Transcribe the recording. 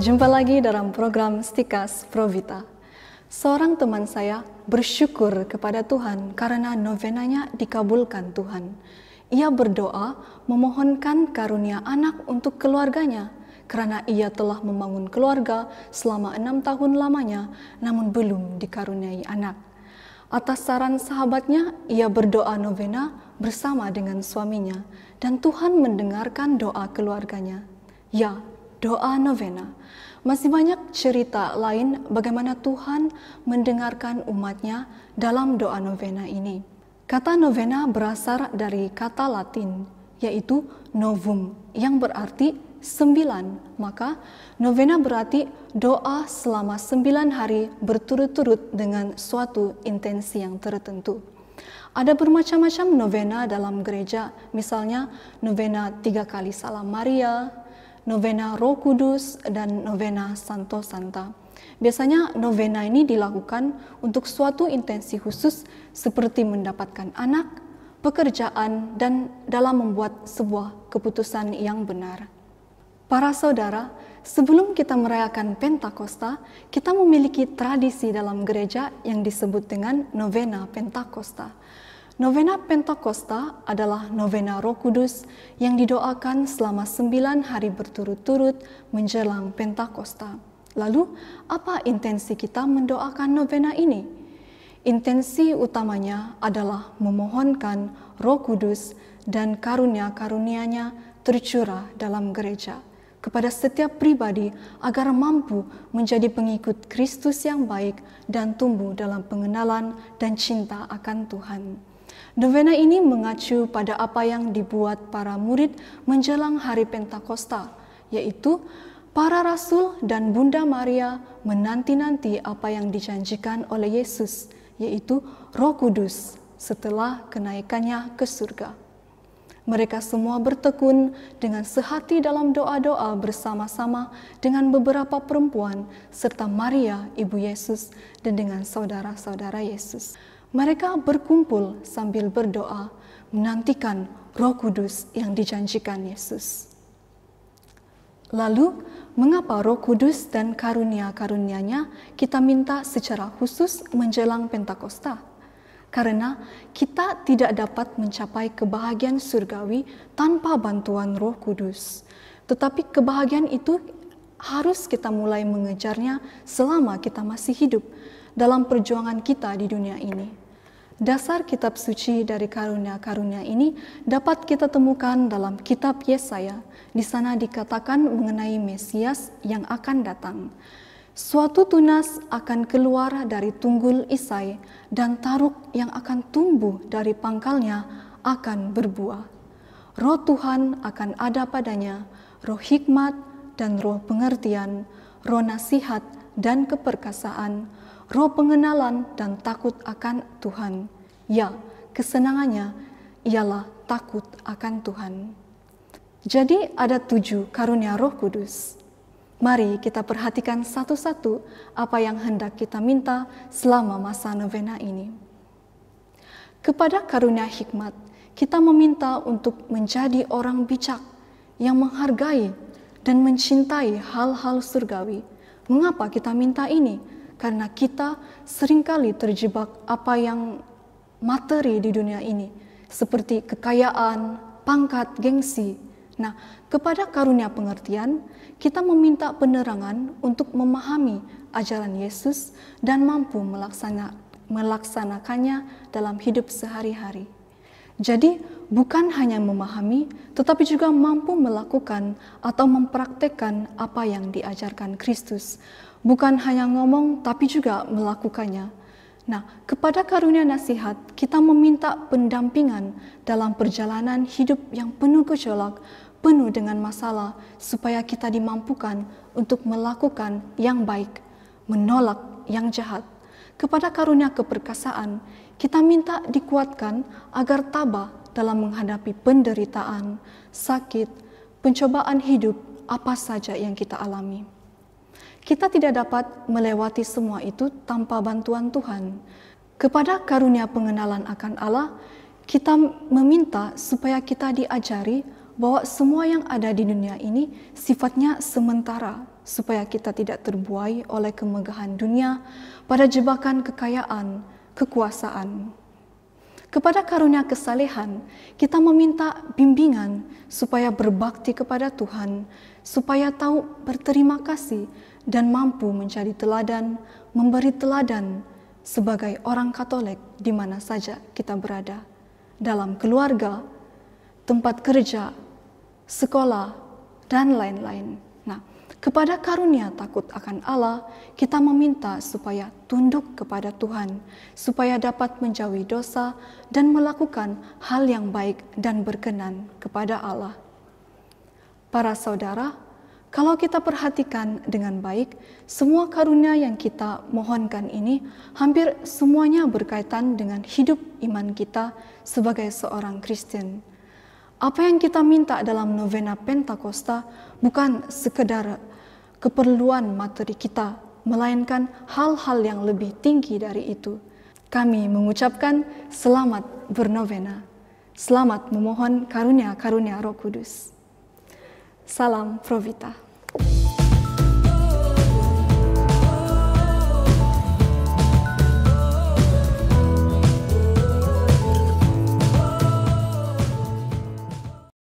Jumpa lagi dalam program Stikas Provita. Seorang teman saya bersyukur kepada Tuhan karena novenanya dikabulkan Tuhan. Ia berdoa memohonkan karunia anak untuk keluarganya karena ia telah membangun keluarga selama 6 tahun lamanya namun belum dikaruniai anak. Atas saran sahabatnya, ia berdoa novena bersama dengan suaminya dan Tuhan mendengarkan doa keluarganya. Ya, doa novena. Masih banyak cerita lain bagaimana Tuhan mendengarkan umatnya dalam doa novena ini. Kata novena berasal dari kata Latin, yaitu novum, yang berarti 9. Maka novena berarti doa selama 9 hari berturut-turut dengan suatu intensi yang tertentu. Ada bermacam-macam novena dalam gereja, misalnya novena 3 kali Salam Maria, novena Roh Kudus, dan novena Santo Santa. Biasanya novena ini dilakukan untuk suatu intensi khusus seperti mendapatkan anak, pekerjaan, dan dalam membuat sebuah keputusan yang benar. Para saudara, sebelum kita merayakan Pentakosta, kita memiliki tradisi dalam gereja yang disebut dengan novena Pentakosta. Novena Pentakosta adalah novena Roh Kudus yang didoakan selama 9 hari berturut-turut menjelang Pentakosta. Lalu, apa intensi kita mendoakan novena ini? Intensi utamanya adalah memohonkan Roh Kudus dan karunia-karunia-Nya tercurah dalam gereja kepada setiap pribadi agar mampu menjadi pengikut Kristus yang baik dan tumbuh dalam pengenalan dan cinta akan Tuhan. Novena ini mengacu pada apa yang dibuat para murid menjelang hari Pentakosta, yaitu para rasul dan Bunda Maria menanti-nanti apa yang dijanjikan oleh Yesus, yaitu Roh Kudus setelah kenaikannya ke surga. Mereka semua bertekun dengan sehati dalam doa-doa bersama-sama dengan beberapa perempuan serta Maria, Ibu Yesus, dan dengan saudara-saudara Yesus. Mereka berkumpul sambil berdoa, menantikan Roh Kudus yang dijanjikan Yesus. Lalu, mengapa Roh Kudus dan karunia-karunia-Nya kita minta secara khusus menjelang Pentakosta? Karena kita tidak dapat mencapai kebahagiaan surgawi tanpa bantuan Roh Kudus. Tetapi kebahagiaan itu harus kita mulai mengejarnya selama kita masih hidup dalam perjuangan kita di dunia ini. Dasar kitab suci dari karunia-karunia ini dapat kita temukan dalam kitab Yesaya. Di sana dikatakan mengenai Mesias yang akan datang. Suatu tunas akan keluar dari tunggul Isai dan taruk yang akan tumbuh dari pangkalnya akan berbuah. Roh Tuhan akan ada padanya, roh hikmat dan roh pengertian, roh nasihat dan keperkasaan, roh pengenalan dan takut akan Tuhan. Ya, kesenangannya ialah takut akan Tuhan. Jadi ada 7 karunia Roh Kudus. Mari kita perhatikan satu-satu apa yang hendak kita minta selama masa novena ini. Kepada karunia hikmat, kita meminta untuk menjadi orang bijak yang menghargai dan mencintai hal-hal surgawi. Mengapa kita minta ini? Karena kita seringkali terjebak apa yang materi di dunia ini, seperti kekayaan, pangkat, gengsi. Nah, kepada karunia pengertian, kita meminta penerangan untuk memahami ajaran Yesus dan mampu melaksanakannya dalam hidup sehari-hari. Jadi, bukan hanya memahami, tetapi juga mampu melakukan atau mempraktekkan apa yang diajarkan Kristus. Bukan hanya ngomong, tapi juga melakukannya. Nah, kepada karunia nasihat, kita meminta pendampingan dalam perjalanan hidup yang penuh gejolak, penuh dengan masalah, supaya kita dimampukan untuk melakukan yang baik, menolak yang jahat. Kepada karunia keperkasaan, kita minta dikuatkan agar tabah dalam menghadapi penderitaan, sakit, pencobaan hidup, apa saja yang kita alami. Kita tidak dapat melewati semua itu tanpa bantuan Tuhan. Kepada karunia pengenalan akan Allah, kita meminta supaya kita diajari bahwa semua yang ada di dunia ini sifatnya sementara. supaya kita tidak terbuai oleh kemegahan dunia pada jebakan kekayaan, kekuasaan. Kepada karunia kesalehan, kita meminta bimbingan supaya berbakti kepada Tuhan, supaya tahu berterima kasih dan mampu menjadi teladan, memberi teladan sebagai orang Katolik di mana saja kita berada, dalam keluarga, tempat kerja, sekolah, dan lain-lain. Nah, kepada karunia takut akan Allah, kita meminta supaya tunduk kepada Tuhan, supaya dapat menjauhi dosa dan melakukan hal yang baik dan berkenan kepada Allah. Para saudara, kalau kita perhatikan dengan baik, semua karunia yang kita mohonkan ini hampir semuanya berkaitan dengan hidup iman kita sebagai seorang Kristen. Apa yang kita minta dalam novena Pentakosta bukan sekedar keperluan materi kita, melainkan hal-hal yang lebih tinggi dari itu. Kami mengucapkan selamat bernovena. Selamat memohon karunia-karunia Roh Kudus. Salam Pro Vita.